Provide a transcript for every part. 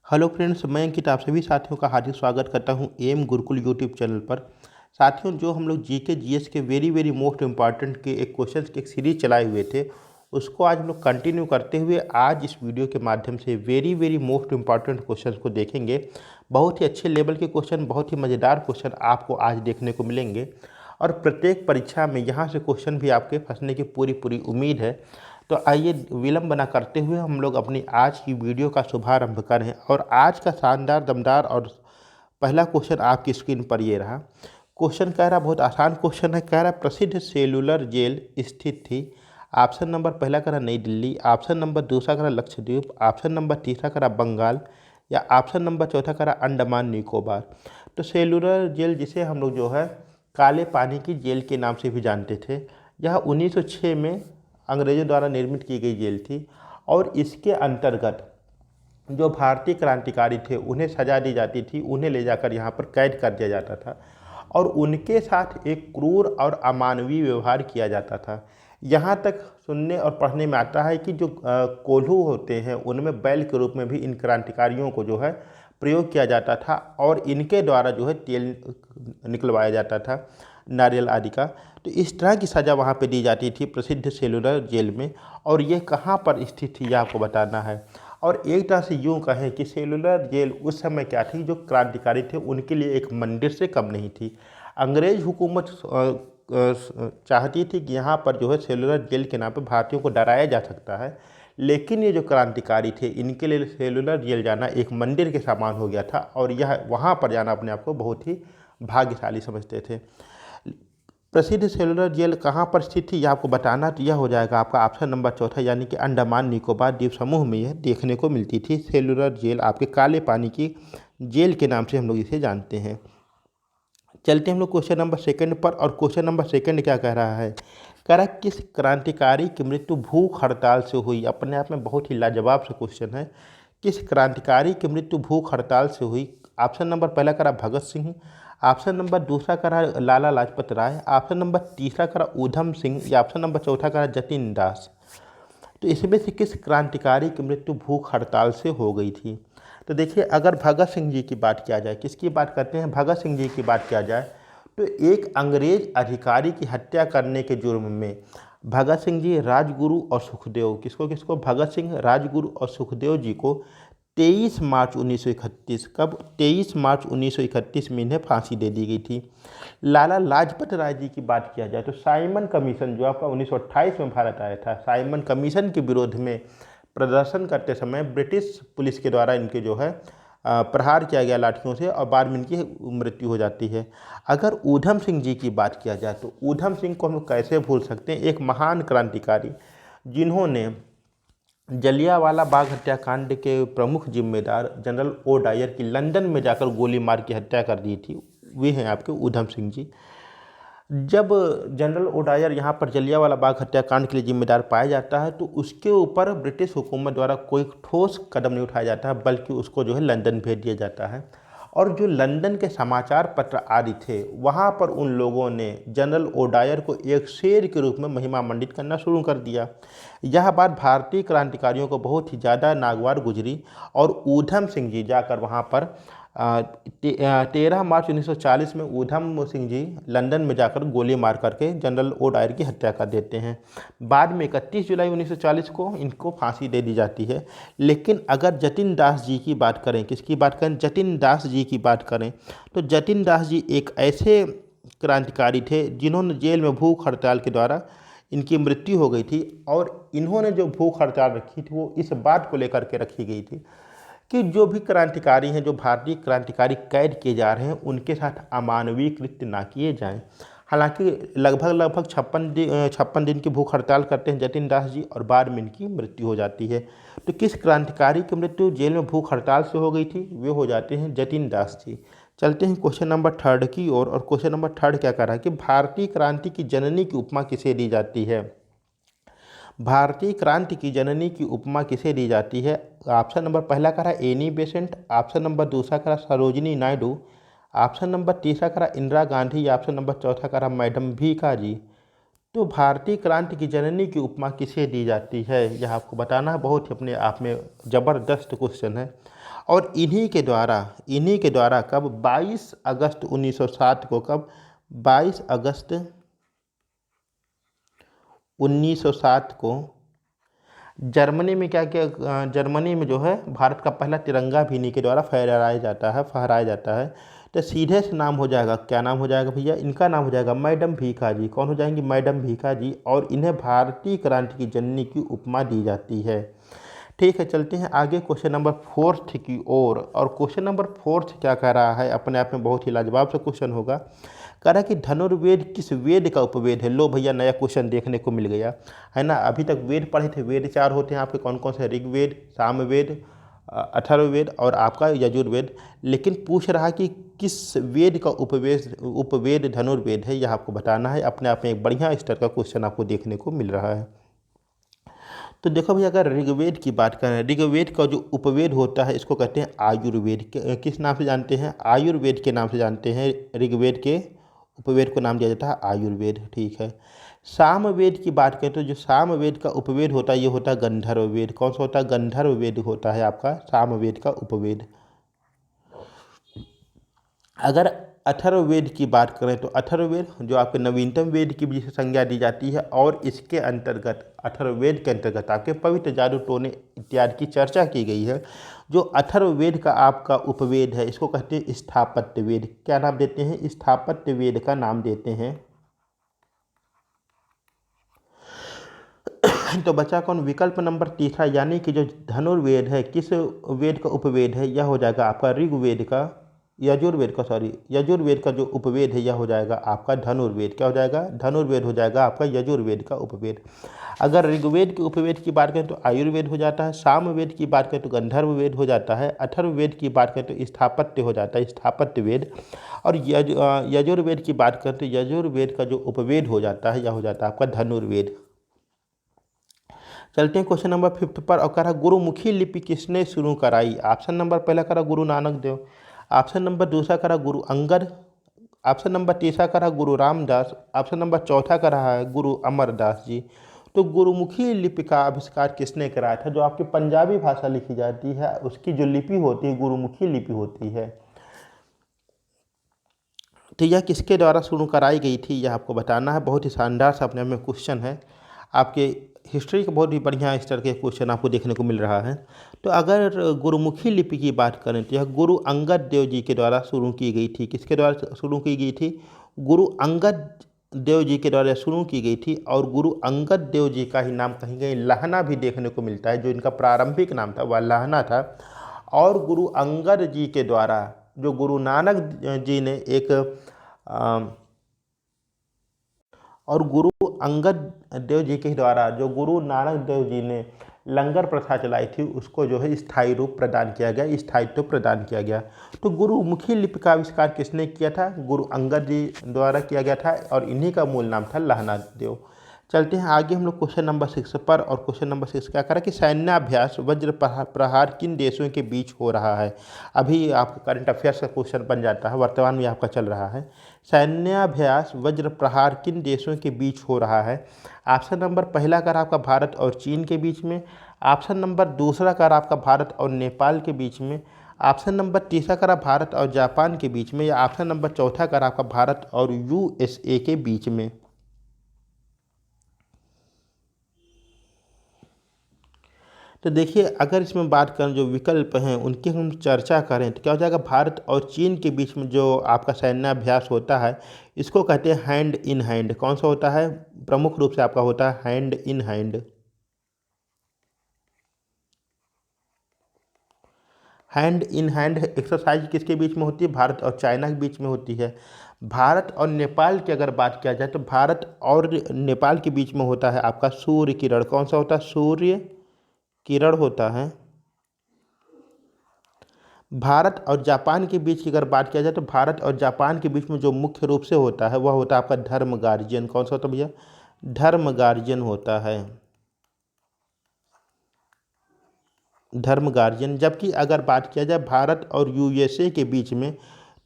Hello friends, मैं अंकित आप सभी साथियों का हार्दिक स्वागत करता हूं एम गुरुकुल यूट्यूब चैनल पर। साथियों, जो हम लोग जीके जीएस के वेरी वेरी मोस्ट इम्पॉर्टेंट के एक क्वेश्चंस की एक सीरीज चलाए हुए थे, उसको आज हम लोग कंटिन्यू करते हुए आज इस वीडियो के माध्यम से very very most important questions को देखेंगे। बहुत ही अच्छे लेवल के क्वेश्चन, बहुत ही मज़ेदार क्वेश्चन आपको आज देखने को मिलेंगे और प्रत्येक परीक्षा में यहाँ से क्वेश्चन भी आपके फंसने की पूरी पूरी उम्मीद है। तो आइए विलंब न करते हुए हम लोग अपनी आज की वीडियो का शुभारंभ करें। और आज का शानदार दमदार और पहला क्वेश्चन आपकी स्क्रीन पर ये रहा। क्वेश्चन कह रहा, बहुत आसान क्वेश्चन है, कह रहा प्रसिद्ध सेलुलर जेल स्थित थी। ऑप्शन नंबर पहला करा नई दिल्ली, ऑप्शन नंबर दूसरा करा लक्षद्वीप, ऑप्शन नंबर तीसरा करा बंगाल या ऑप्शन नंबर चौथा करा अंडमान निकोबार। तो सेलुलर जेल, जिसे हम लोग जो है काले पानी की जेल के नाम से भी जानते थे, यह 1906 में अंग्रेज़ों द्वारा निर्मित की गई जेल थी और इसके अंतर्गत जो भारतीय क्रांतिकारी थे उन्हें सजा दी जाती थी, उन्हें ले जाकर यहाँ पर कैद कर दिया जाता था और उनके साथ एक क्रूर और अमानवीय व्यवहार किया जाता था। यहाँ तक सुनने और पढ़ने में आता है कि जो कोल्हू होते हैं उनमें बैल के रूप में भी इन क्रांतिकारियों को जो है प्रयोग किया जाता था और इनके द्वारा जो है तेल निकलवाया जाता था, नारियल आदि का। तो इस तरह की सज़ा वहाँ पे दी जाती थी प्रसिद्ध सेलुलर जेल में। और ये कहाँ पर स्थित थी, यह आपको बताना है। और एक तरह से यूँ कहें कि सेलुलर जेल उस समय क्या थी, जो क्रांतिकारी थे उनके लिए एक मंदिर से कम नहीं थी। अंग्रेज हुकूमत चाहती थी कि यहाँ पर जो है सेलुलर जेल के नाम पर भारतीयों को डराया जा सकता है, लेकिन ये जो क्रांतिकारी थे इनके लिए सेलुलर जेल जाना एक मंदिर के समान हो गया था और यह वहाँ पर जाना अपने आप को बहुत ही भाग्यशाली समझते थे। प्रसिद्ध सेलुलर जेल कहाँ पर स्थित थी, यह आपको बताना, तो यह हो जाएगा आपका ऑप्शन नंबर चौथा, यानी कि अंडमान निकोबार द्वीप समूह में यह देखने को मिलती थी। सेलुलर जेल आपके काले पानी की जेल के नाम से हम लोग इसे जानते हैं। चलते हम लोग क्वेश्चन नंबर सेकंड पर। और क्वेश्चन नंबर सेकंड क्या कह रहा है, कह रहा है किस क्रांतिकारी की मृत्यु भूख हड़ताल से हुई। अपने आप में बहुत ही लाजवाब से क्वेश्चन है। किस क्रांतिकारी की मृत्यु भूख हड़ताल से हुई। ऑप्शन नंबर पहला करा भगत सिंह, ऑप्शन नंबर दूसरा करा लाला लाजपत राय, ऑप्शन नंबर तीसरा करा ऊधम सिंह या ऑप्शन नंबर चौथा करा जतिन दास। तो इसमें से किस क्रांतिकारी की मृत्यु भूख हड़ताल से हो गई थी। तो देखिए, अगर भगत सिंह जी की बात किया जाए, किसकी बात करते हैं, भगत सिंह जी की बात किया जाए, तो एक अंग्रेज अधिकारी की हत्या करने के जुर्म में भगत सिंह जी राजगुरु और सुखदेव, किसको किसको, भगत सिंह, राजगुरु और सुखदेव जी को 23 मार्च 1931, कब, 23 मार्च 1931 में इन्हें फांसी दे दी गई थी। लाला लाजपत राय जी की बात किया जाए तो साइमन कमीशन जो आपका 1928 में भारत आया था, साइमन कमीशन के विरोध में प्रदर्शन करते समय ब्रिटिश पुलिस के द्वारा इनके जो है प्रहार किया गया लाठियों से और बाद में इनकी मृत्यु हो जाती है। अगर ऊधम सिंह जी की बात किया जाए तो ऊधम सिंह को हम कैसे भूल सकते हैं, एक महान क्रांतिकारी जिन्होंने जलियांवाला बाग हत्याकांड के प्रमुख जिम्मेदार जनरल ओ डायर की लंदन में जाकर गोली मार की हत्या कर दी थी, वे हैं आपके ऊधम सिंह जी। जब जनरल ओडायर यहाँ पर जलियांवाला बाग हत्याकांड के लिए जिम्मेदार पाया जाता है तो उसके ऊपर ब्रिटिश हुकूमत द्वारा कोई ठोस कदम नहीं उठाया जाता है, बल्कि उसको जो है लंदन भेज दिया जाता है। और जो लंदन के समाचार पत्र आदि थे, वहाँ पर उन लोगों ने जनरल ओडायर को एक शेर के रूप में महिमा मंडित करना शुरू कर दिया। यह बात भारतीय क्रांतिकारियों को बहुत ही ज़्यादा नागवार गुजरी और ऊधम सिंह जी जाकर वहाँ पर 13 मार्च 1940 में ऊधम सिंह जी लंदन में जाकर गोली मार करके जनरल ओ डायर की हत्या कर देते हैं। बाद में 31 जुलाई 1940 को इनको फांसी दे दी जाती है। लेकिन अगर जतिन दास जी की बात करें, किसकी बात करें, जतिन दास जी की बात करें, तो जतिन दास जी एक ऐसे क्रांतिकारी थे जिन्होंने जेल में भूख हड़ताल के द्वारा इनकी मृत्यु हो गई थी। और इन्होंने जो भूख हड़ताल रखी थी वो इस बात को लेकर के रखी गई थी कि जो भी क्रांतिकारी हैं, जो भारतीय क्रांतिकारी कैद किए जा रहे हैं, उनके साथ अमानवीय कृत्य ना किए जाएं। हालांकि लगभग 56 दिन की भूख हड़ताल करते हैं जतिन दास जी और बाद में इनकी मृत्यु हो जाती है। तो किस क्रांतिकारी की मृत्यु जेल में भूख हड़ताल से हो गई थी, वे हो जाते हैं जतिन दास जी। चलते हैं क्वेश्चन नंबर थर्ड की ओर। और क्वेश्चन नंबर थर्ड क्या कह रहा है कि भारतीय क्रांति की जननी की उपमा किसे दी जाती है। भारतीय क्रांति की जननी की उपमा किसे दी जाती है। ऑप्शन नंबर पहला करा एनी बेसेंट, ऑप्शन नंबर दूसरा करा सरोजिनी नायडू, ऑप्शन नंबर तीसरा करा इंदिरा गांधी या ऑप्शन नंबर चौथा करा मैडम भीखा जी। तो भारतीय क्रांति की जननी की उपमा किसे दी जाती है, यह आपको बताना है। बहुत ही अपने आप में ज़बरदस्त क्वेश्चन है। और इन्हीं के द्वारा कब 22 अगस्त 1907 को, कब 22 अगस्त 1907 को जर्मनी में क्या क्या जर्मनी में जो है भारत का पहला तिरंगा भी इन्हीं के द्वारा फहराया जाता है। तो सीधे से नाम हो जाएगा, क्या नाम हो जाएगा भैया, इनका नाम हो जाएगा मैडम भीखा जी। कौन हो जाएंगी, मैडम भीखा जी। और इन्हें भारतीय क्रांति की जननी की उपमा दी जाती है। ठीक है, चलते हैं आगे क्वेश्चन नंबर फोर्थ की ओर। और क्वेश्चन नंबर फोर्थ क्या कह रहा है, अपने आप में बहुत ही लाजवाब सा क्वेश्चन होगा। कह रहा है कि धनुर्वेद किस वेद का उपवेद है। लो भैया, नया क्वेश्चन देखने को मिल गया है ना। अभी तक वेद पढ़े थे, वेद 4 होते हैं आपके, कौन कौन से, ऋग्वेद, सामवेद, अथर्ववेद और आपका यजुर्वेद। लेकिन पूछ रहा कि किस वेद का उपवेद धनुर्वेद है, यह आपको बताना है। अपने आप में एक बढ़िया स्तर का क्वेश्चन आपको देखने को मिल रहा है। तो देखो भैया, अगर ऋग्वेद की बात करें, ऋग्वेद का जो उपवेद होता है इसको कहते हैं आयुर्वेद। किस नाम से जानते हैं, आयुर्वेद के नाम से जानते हैं। ऋग्वेद के उपवेद को नाम दिया जाता है आयुर्वेद। ठीक है, सामवेद की बात करें तो जो सामवेद का उपवेद होता है ये होता है गंधर्व वेद। कौन सा होता है, गंधर्व वेद होता है आपका सामवेद का उपवेद। अगर अथर्ववेद की बात करें तो अथर्ववेद जो आपके नवीनतम वेद की भी संज्ञा दी जाती है। और इसके अंतर्गत, अथर्ववेद के अंतर्गत आपके पवित्र जादू टोने इत्यादि की चर्चा की गई है। जो अथर्ववेद का आपका उपवेद है इसको कहते हैं स्थापत्य वेद। क्या नाम देते हैं, स्थापत्य वेद का नाम देते हैं। तो बचा कौन, विकल्प नंबर तीसरा, यानी कि जो धनुर्वेद है किस वेद का उपवेद है, यह हो जाएगा आपका ऋग्वेद का, यजुर्वेद का जो उपवेद है यह हो जाएगा आपका धनुर्वेद। क्या हो जाएगा, धनुर्वेद हो जाएगा आपका यजुर्वेद का उपवेद। अगर ऋग्वेद के उपवेद की बात करें तो आयुर्वेद हो जाता है, सामवेद की बात करें तो गंधर्व वेद हो जाता है, अथर्ववेद की बात करें तो स्थापत्य हो जाता है, स्थापत्य वेद। और यजुर्वेद की बात करें तो यजुर्वेद का जो उपवेद हो जाता है यह हो जाता है आपका धनुर्वेद। चलते हैं क्वेश्चन नंबर फिफ्थ पर। और कह रहा गुरुमुखी लिपि किसने शुरू कराई। ऑप्शन नंबर पहला करा गुरु नानक देव, ऑप्शन नंबर दूसरा करा गुरु अंगद, ऑप्शन नंबर तीसरा करा गुरु रामदास, ऑप्शन नंबर चौथा का रहा है गुरु अमरदास जी। तो गुरुमुखी लिपि का आविष्कार किसने कराया था। जो आपकी पंजाबी भाषा लिखी जाती है उसकी जो लिपि होती है गुरुमुखी लिपि होती है। तो यह किसके द्वारा शुरू कराई गई थी यह आपको बताना है। बहुत ही शानदार सा अपने में क्वेश्चन है। आपके हिस्ट्री का बहुत ही बढ़िया स्तर के क्वेश्चन आपको देखने को मिल रहा है। तो अगर गुरुमुखी लिपि की बात करें तो यह गुरु अंगद देव जी के द्वारा शुरू की गई थी। किसके द्वारा शुरू की गई थी, गुरु अंगद देव जी के द्वारा शुरू की गई थी। और गुरु अंगद देव जी का ही नाम कहीं कहीं लहना भी देखने को मिलता है। जो इनका प्रारंभिक नाम था वह लहना था। और गुरु अंगद जी के द्वारा जो गुरु नानक जी ने एक और गुरु अंगद देव जी के द्वारा जो गुरु नानक देव जी ने लंगर प्रथा चलाई थी उसको जो है स्थायी रूप प्रदान किया गया, स्थायित्व प्रदान किया गया। तो गुरुमुखी लिपि का आविष्कार किसने किया था, गुरु अंगद जी द्वारा किया गया था। और इन्हीं का मूल नाम था लहना देव। चलते हैं आगे हम लोग क्वेश्चन नंबर 6 पर। और क्वेश्चन नंबर 6 क्या करा कि सैन्याभ्यास वज्र प्रहार किन देशों के बीच हो रहा है। अभी आपका करंट अफेयर्स का क्वेश्चन बन जाता है, वर्तमान में आपका चल रहा है। सैन्याभ्यास वज्र प्रहार किन देशों के बीच हो रहा है। ऑप्शन नंबर पहला कर आपका भारत और चीन के बीच में, ऑप्शन नंबर दूसरा कर आपका भारत और नेपाल के बीच में, ऑप्शन नंबर तीसरा करा भारत और जापान के बीच में, या ऑप्शन नंबर चौथा करा आपका भारत और यूएसए के बीच में। तो देखिए, अगर इसमें बात करें जो विकल्प हैं उनकी हम चर्चा करें तो क्या हो जाएगा, भारत और चीन के बीच में जो आपका सैन्याभ्यास होता है इसको कहते हैं हैंड इन हैंड। कौन सा होता है, प्रमुख रूप से आपका होता है hand in hand. Hand in hand exercise किसके बीच में होती है, भारत और चाइना के बीच में होती है। भारत और नेपाल की अगर बात किया जाए तो भारत और नेपाल के बीच में होता है आपका सूर्य किरण। कौन सा होता है, सूर्य किरण होता है। भारत और जापान के बीच की अगर बात किया जाए तो भारत और जापान के बीच में जो मुख्य रूप से होता है वह होता है आपका धर्म गार्जियन। कौन सा होता है भैया, धर्म गार्जियन होता है, धर्म गार्जियन। जबकि अगर बात किया जाए भारत और यूएसए के बीच में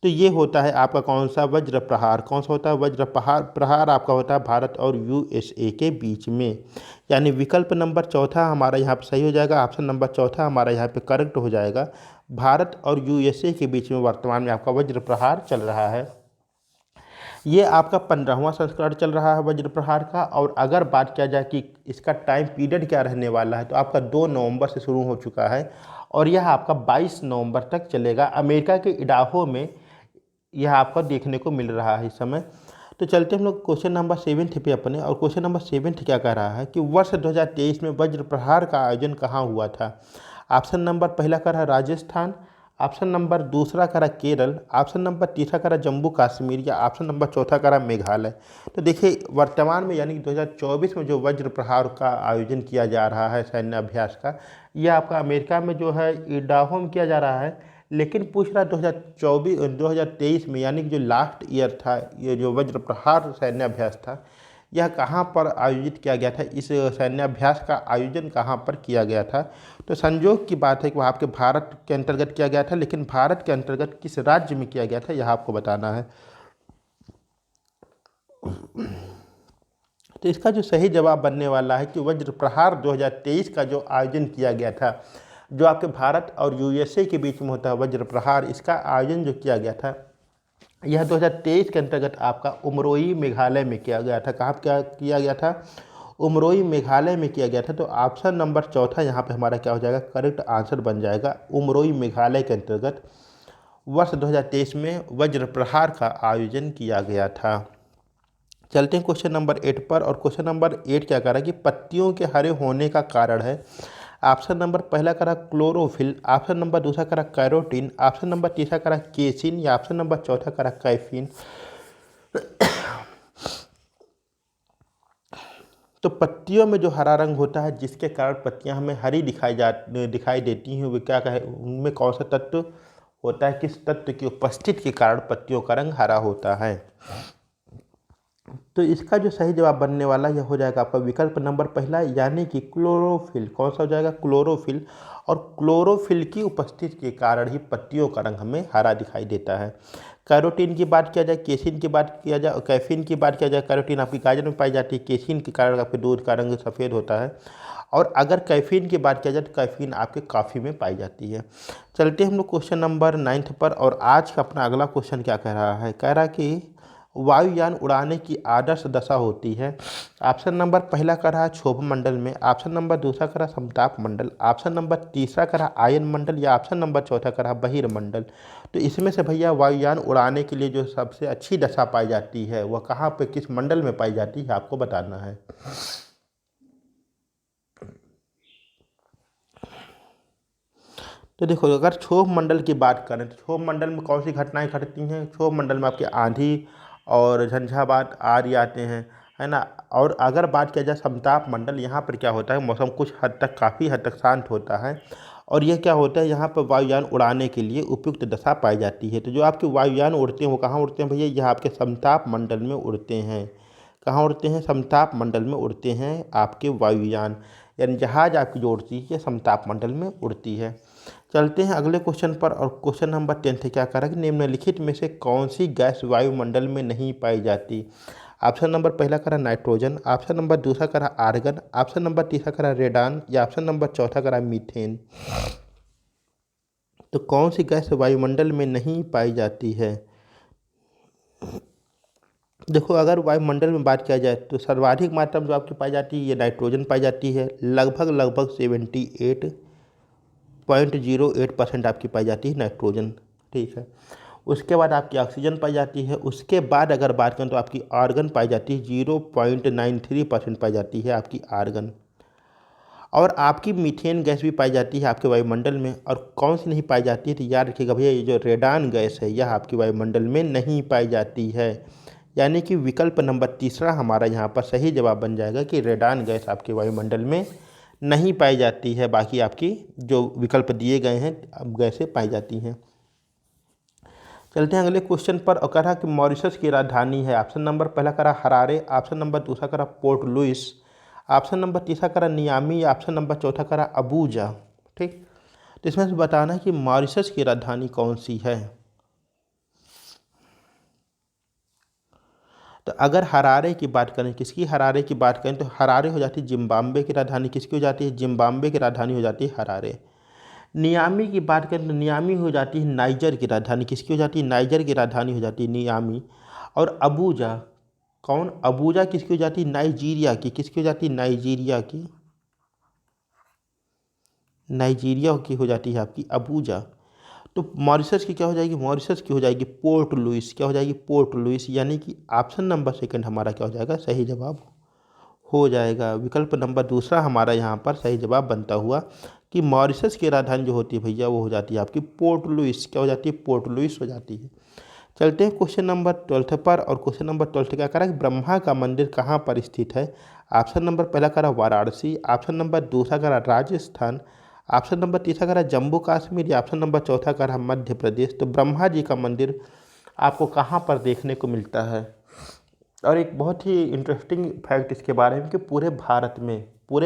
तो ये होता है आपका कौन सा वज्र प्रहार, कौन सा होता है वज्र प्रहार, प्रहार आपका होता है भारत और यूएसए के बीच में। यानी विकल्प नंबर चौथा हमारा यहाँ पे सही हो जाएगा, ऑप्शन नंबर चौथा हमारा यहाँ पे करेक्ट हो जाएगा। भारत और यूएसए के बीच में वर्तमान में आपका वज्र प्रहार चल रहा है। ये आपका 15वां संस्करण चल रहा है वज्र प्रहार का। और अगर बात किया जाए कि इसका टाइम पीरियड क्या रहने वाला है, तो आपका 2 नवंबर से शुरू हो चुका है और यह आपका 22 नवंबर तक चलेगा। अमेरिका के इडाहो में यह आपको देखने को मिल रहा है इस समय। तो चलते हम लोग क्वेश्चन नंबर 7 पे अपने, और क्वेश्चन नंबर 7 क्या कह रहा है कि वर्ष 2023 में वज्र प्रहार का आयोजन कहाँ हुआ था। ऑप्शन नंबर पहला कह रहा है राजस्थान, ऑप्शन नंबर दूसरा कह रहा केरल, ऑप्शन नंबर तीसरा कह रहा जम्मू कश्मीर, या ऑप्शन नंबर चौथा कह रहा मेघालय। तो देखिए वर्तमान में यानी कि 2024 में जो वज्र प्रहार का आयोजन किया जा रहा है सैन्य अभ्यास का, यह आपका अमेरिका में जो है इडाहो में किया जा रहा है। लेकिन पूछ रहा 2023 में, यानी कि जो लास्ट ईयर था, ये जो वज्र प्रहार सैन्य अभ्यास था, यह कहाँ पर आयोजित किया गया था, इस सैन्य अभ्यास का आयोजन कहाँ पर किया गया था। तो संयोग की बात है कि वह आपके भारत के अंतर्गत किया गया था, लेकिन भारत के अंतर्गत किस राज्य में किया गया था यह आपको बताना है। तो इसका जो सही जवाब बनने वाला है कि वज्र प्रहार 2023 का जो आयोजन किया गया था, जो आपके भारत और यूएसए के बीच में होता है वज्र प्रहार, इसका आयोजन जो किया गया था यह 2023 के अंतर्गत आपका उमरोई मेघालय में किया गया था। कहाँ क्या किया गया था, उमरोई मेघालय में किया गया था। तो ऑप्शन नंबर चौथा यहाँ पे हमारा क्या हो जाएगा, करेक्ट आंसर बन जाएगा। उमरोई मेघालय के अंतर्गत वर्ष 2023 में वज्र प्रहार का आयोजन किया गया था। चलते हैं क्वेश्चन नंबर 8 पर, और क्वेश्चन नंबर 8 क्या कह रहा है कि पत्तियों के हरे होने का कारण है। ऑप्शन नंबर पहला करा क्लोरोफिल, ऑप्शन नंबर दूसरा करा कैरोटीन, ऑप्शन नंबर तीसरा करा केसिन, या ऑप्शन नंबर चौथा करा कैफीन। तो पत्तियों में जो हरा रंग होता है, जिसके कारण पत्तियां हमें हरी दिखाई देती हैं, वो क्या कहे, उनमें कौन सा तत्व होता है, किस तत्व की उपस्थिति के कारण पत्तियों का रंग हरा होता है। तो इसका जो सही जवाब बनने वाला यह हो जाएगा आपका विकल्प नंबर पहला, यानी कि क्लोरोफिल। कौन सा हो जाएगा, क्लोरोफिल। और क्लोरोफिल की उपस्थिति के कारण ही पत्तियों का रंग हमें हरा दिखाई देता है। कैरोटीन की बात किया जाए, केसिन की बात किया जाए, कैफीन की बात किया जाए, कैरोटीन आपकी गाजर में पाई जाती है, केसिन के कारण आपके दूध का रंग सफ़ेद होता है। और अगर कैफीन की बात किया जाए तो कैफीन आपके कॉफ़ी में पाई जाती है। चलते हम लोग क्वेश्चन नंबर 9 पर, और आज का अपना अगला क्वेश्चन क्या कह रहा है, कह रहा कि वायुयान उड़ाने की आदर्श दशा होती है। ऑप्शन नंबर पहला कह रहा है क्षोभ मंडल में, ऑप्शन नंबर दूसरा कह रहा समताप मंडल, ऑप्शन नंबर तीसरा कह रहा आयन मंडल, या ऑप्शन नंबर चौथा कह रहा बहिर्मंडल। तो इसमें से भैया वायुयान उड़ाने के लिए जो सबसे अच्छी दशा पाई जाती है वह कहाँ पे, किस मंडल में पाई जाती है, आपको बताना है। तो देखो अगर क्षोभ मंडल की बात करें तो क्षोभ मंडल में कौन सी घटनाएं घटती हैं, क्षोभ मंडल में आपकी आंधी और झंझावात आदि आते हैं, है ना। और अगर बात किया जाए समताप मंडल, यहाँ पर क्या होता है, मौसम कुछ हद तक, काफ़ी हद तक शांत होता है, और यह क्या होता है, यहाँ पर वायुयान उड़ाने के लिए उपयुक्त दशा पाई जाती है। तो जो आपके वायुयान उड़ते हैं वो कहाँ उड़ते हैं भैया, यह आपके समताप मंडल में उड़ते हैं। कहाँ उड़ते हैं, समताप मंडल में उड़ते हैं आपके वायुयान, यानी जहाज आपकी जो उड़ती है समताप मंडल में उड़ती है। चलते हैं अगले क्वेश्चन पर, और क्वेश्चन नंबर 10 क्या कह रहा है कि निम्नलिखित में से कौन सी गैस वायुमंडल में नहीं पाई जाती। ऑप्शन नंबर पहला करा नाइट्रोजन, ऑप्शन नंबर दूसरा करा आर्गन, ऑप्शन नंबर तीसरा करा रेडान, या ऑप्शन नंबर चौथा करा मीथेन। तो कौन सी गैस वायुमंडल में नहीं पाई जाती है। देखो अगर वायुमंडल में बात किया जाए तो सर्वाधिक मात्रा में जो आपकी पाई जाती है ये नाइट्रोजन पाई जाती है, लगभग 78.08% आपकी पाई जाती है नाइट्रोजन, ठीक है। उसके बाद आपकी ऑक्सीजन पाई जाती है। उसके बाद अगर बात करें तो आपकी आर्गन पाई जाती है, 0.93% पाई जाती है आपकी आर्गन। और आपकी मीथेन गैस भी पाई जाती है आपके वायुमंडल में। और कौन सी नहीं पाई जाती है, तो याद रखिएगा भैया, ये जो रेडान गैस है यह आपकी वायुमंडल में नहीं पाई जाती है। यानी कि विकल्प नंबर तीसरा हमारा यहाँ पर सही जवाब बन जाएगा कि रेडान गैस आपके वायुमंडल में नहीं पाई जाती है। बाकी आपकी जो विकल्प दिए गए हैं अब गैसें पाई जाती हैं। चलते हैं अगले क्वेश्चन पर, और कह रहा कि मॉरिशस की राजधानी है। ऑप्शन नंबर पहला करा हरारे, ऑप्शन नंबर दूसरा करा पोर्ट लुइस, ऑप्शन नंबर तीसरा करा नियामी, या ऑप्शन नंबर चौथा करा अबूजा, ठीक। तो इसमें से बताना है कि मॉरिशस की राजधानी कौन सी है। तो अगर हरारे की बात करें, किसकी हरारे की बात करें, तो हरारे हो जाती है जिम्बाब्वे की राजधानी। किसकी हो जाती है? जिम्बाब्वे की राजधानी हो जाती है हरारे। नियामी की बात करें तो नियामी हो जाती है नाइजर की राजधानी। किसकी हो जाती है? नाइजर की राजधानी हो जाती है नियामी। और अबूजा, कौन? अबूजा किसकी हो जाती है? नाइजीरिया की। किसकी हो जाती है? नाइजीरिया की। नाइजीरिया की हो जाती है आपकी अबूजा। तो मॉरिशस की क्या हो जाएगी? मॉरिशस की हो जाएगी पोर्ट लुइस। क्या हो जाएगी? Port Louis. यानी कि ऑप्शन नंबर सेकंड हमारा क्या हो जाएगा? सही जवाब हो जाएगा। विकल्प नंबर दूसरा हमारा यहाँ पर सही जवाब बनता हुआ कि मॉरिशस की राजधानी जो होती है भैया वो हो जाती है आपकी पोर्ट लुइस। क्या हो जाती है? पोर्ट लुइस हो जाती है। चलते हैं क्वेश्चन नंबर 12 पर। और क्वेश्चन नंबर 12 क्या करा कि ब्रह्मा का मंदिर कहाँ पर स्थित है? ऑप्शन नंबर पहला करा वाराणसी, ऑप्शन नंबर दूसरा करा राजस्थान, ऑप्शन नंबर तीसरा करा जम्मू कश्मीर, या ऑप्शन नंबर चौथा करा मध्य प्रदेश। तो ब्रह्मा जी का मंदिर आपको कहाँ पर देखने को मिलता है? और एक बहुत ही इंटरेस्टिंग फैक्ट इसके बारे में कि पूरे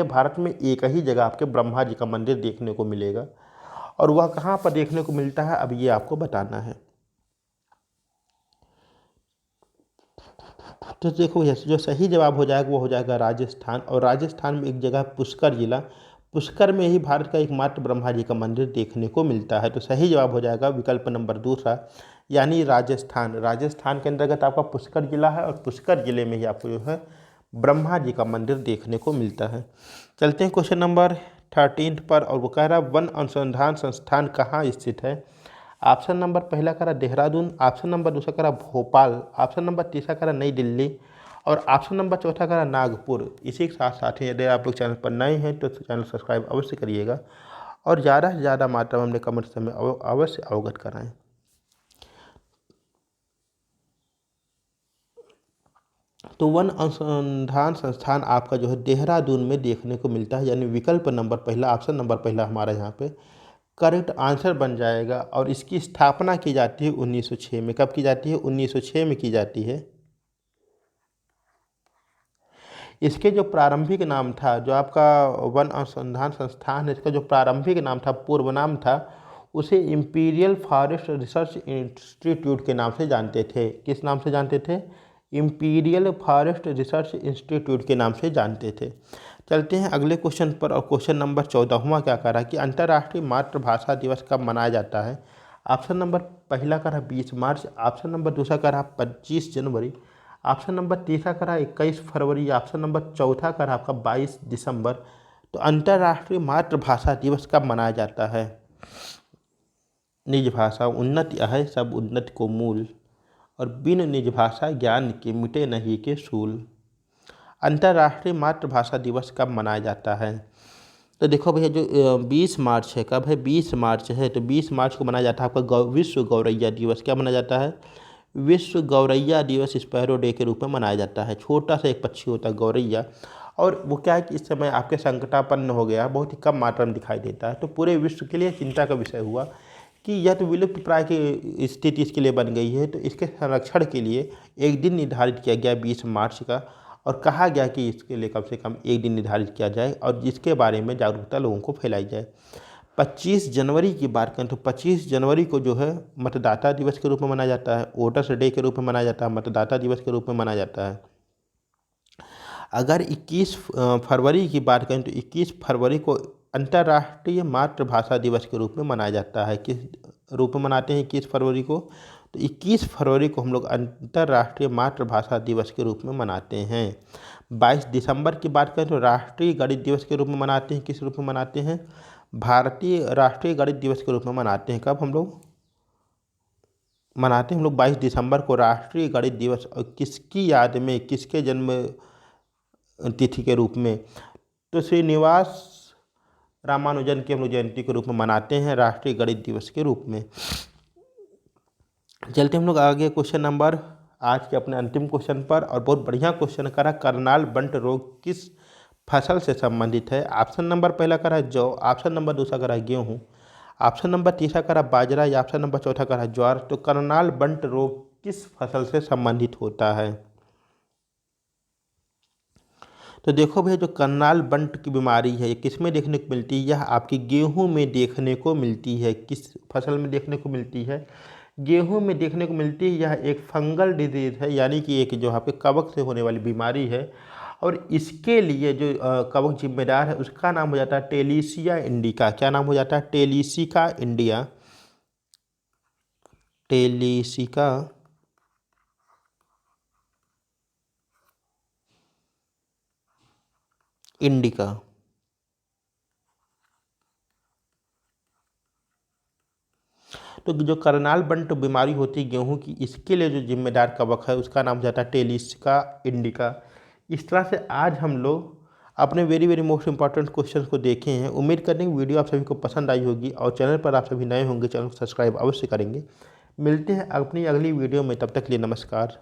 भारत में एक ही जगह आपके ब्रह्मा जी का मंदिर देखने को मिलेगा। और वह कहाँ पर देखने को मिलता है अब ये आपको बताना है। तो देखो भैया, जो सही जवाब हो जाएगा वो हो जाएगा राजस्थान। और राजस्थान में एक जगह पुष्कर जिला, पुष्कर में ही भारत का एकमात्र ब्रह्मा जी का मंदिर देखने को मिलता है। तो सही जवाब हो जाएगा विकल्प नंबर दूसरा, यानी राजस्थान। राजस्थान के अंतर्गत आपका पुष्कर जिला है और पुष्कर जिले में ही आपको जो है ब्रह्मा जी का मंदिर देखने को मिलता है। चलते हैं क्वेश्चन नंबर 13 पर। और वो कह रहा है वन अनुसंधान संस्थान कहाँ स्थित है? ऑप्शन नंबर पहला करा देहरादून, ऑप्शन नंबर दूसरा करा भोपाल, ऑप्शन नंबर तीसरा करा नई दिल्ली, और ऑप्शन नंबर चौथा करा नागपुर। इसी के साथ साथ ही यदि आप लोग चैनल पर नए हैं तो चैनल सब्सक्राइब अवश्य करिएगा और ज़्यादा से ज़्यादा मात्रा में अपने कमेंट्स में अवश्य अवगत कराएं। तो वन अनुसंधान संस्थान आपका जो है देहरादून में देखने को मिलता है, यानी विकल्प नंबर पहला, ऑप्शन नंबर पहला हमारा यहाँ पे करेक्ट आंसर बन जाएगा। और इसकी स्थापना की जाती है 1906 में। कब की जाती है? 1906 में की जाती है। इसके जो प्रारंभिक नाम था, जो आपका वन अनुसंधान संस्थान है, इसका जो प्रारंभिक नाम था, पूर्व नाम था, उसे इम्पीरियल फॉरेस्ट रिसर्च इंस्टीट्यूट के नाम से जानते थे। किस नाम से जानते थे? इम्पीरियल फॉरेस्ट रिसर्च इंस्टीट्यूट के नाम से जानते थे। चलते हैं अगले क्वेश्चन पर। और क्वेश्चन नंबर 14वां क्या कह रहा है कि अंतर्राष्ट्रीय मातृभाषा दिवस कब मनाया जाता है? ऑप्शन नंबर पहला कह रहा 20 मार्च, ऑप्शन नंबर दूसरा कह रहा 25 जनवरी, ऑप्शन नंबर तीसरा कह रहा 21 फरवरी, ऑप्शन नंबर चौथा कह रहा आपका 22 दिसंबर। तो अंतर्राष्ट्रीय मातृभाषा दिवस कब मनाया जाता है? निज भाषा उन्नति है सब उन्नति को मूल, और बिन निज भाषा ज्ञान के मिटे नहीं के सूल। अंतर्राष्ट्रीय मातृभाषा दिवस कब मनाया जाता है? तो देखो भैया, जो 20 मार्च है, कब है? 20 मार्च है। तो 20 मार्च को मनाया जाता है आपका विश्व गौरैया दिवस। क्या मनाया जाता है? विश्व गौरैया दिवस स्पैरो डे के रूप में मनाया जाता है। छोटा सा एक पक्षी होता है गौरैया, और वो क्या है कि इस समय आपके संकटापन्न हो गया, बहुत ही कम मात्रा में दिखाई देता है। तो पूरे विश्व के लिए चिंता का विषय हुआ कि यह तो विलुप्त प्राय की स्थिति इसके लिए बन गई है। तो इसके संरक्षण के लिए एक दिन निर्धारित किया गया 20 मार्च का, और कहा गया कि इसके लिए कम से कम एक दिन निर्धारित किया जाए और जिसके बारे में जागरूकता लोगों को फैलाई जाए। 25 जनवरी की बात करें तो 25 जनवरी को जो है मतदाता दिवस के रूप में मनाया जाता है, वोटर्स डे के रूप में मनाया जाता है, मतदाता दिवस के रूप में मनाया जाता है। अगर 21 फरवरी की बात करें तो 21 फरवरी को अंतर्राष्ट्रीय मातृभाषा दिवस के रूप में मनाया जाता है। किस रूप में मनाते हैं 21 फरवरी को? तो 21 फरवरी को हम लोग अंतर्राष्ट्रीय मातृभाषा दिवस के रूप में मनाते हैं। 22 दिसंबर की बात करें तो राष्ट्रीय गणित दिवस के रूप में मनाते हैं। किस रूप में मनाते हैं? भारतीय राष्ट्रीय गणित दिवस के रूप में मनाते हैं। कब हम लोग मनाते हैं? हम लोग 22 दिसंबर को राष्ट्रीय गणित दिवस, और किसकी याद में, किसके जन्म तिथि के रूप में? तो श्रीनिवास रामानुजन की हम लोग जयंती के रूप में मनाते हैं राष्ट्रीय गणित दिवस के रूप में। चलते हम लोग आगे क्वेश्चन नंबर आज के अपने अंतिम क्वेश्चन पर। और बहुत बढ़िया क्वेश्चन करा, करनाल बंट रोग किस फसल से संबंधित है? ऑप्शन नंबर पहला करा जौ, ऑप्शन नंबर दूसरा करा गेहूँ, ऑप्शन नंबर तीसरा करा बाजरा, या ऑप्शन नंबर चौथा करा ज्वार। तो करनाल बंट रोग किस फसल से संबंधित होता है? तो देखो भैया, जो करनाल बंट की बीमारी है ये किस में देखने को मिलती है? यह आपकी गेहूं में देखने को मिलती है। किस फसल में देखने को मिलती है? गेहूं में देखने को मिलती है। यह एक फंगल डिजीज़ है, यानी कि एक जो यहाँ पे कवक से होने वाली बीमारी है। और इसके लिए जो कवक जिम्मेदार है उसका नाम हो जाता है टेलीसिया इंडिका। क्या नाम हो जाता है? टेलीसिका इंडिया, टेलीसिका इंडिका। तो जो करनाल बंट बीमारी होती है गेहूं की, इसके लिए जो जिम्मेदार कवक है उसका नाम हो जाता है टेलीसिका इंडिका। इस तरह से आज हम लोग अपने very very most important questions को देखे हैं। उम्मीद करते हैं वीडियो आप सभी को पसंद आई होगी, और चैनल पर आप सभी नए होंगे चैनल को सब्सक्राइब अवश्य करेंगे। मिलते हैं अपनी अगली वीडियो में, तब तक के लिए नमस्कार।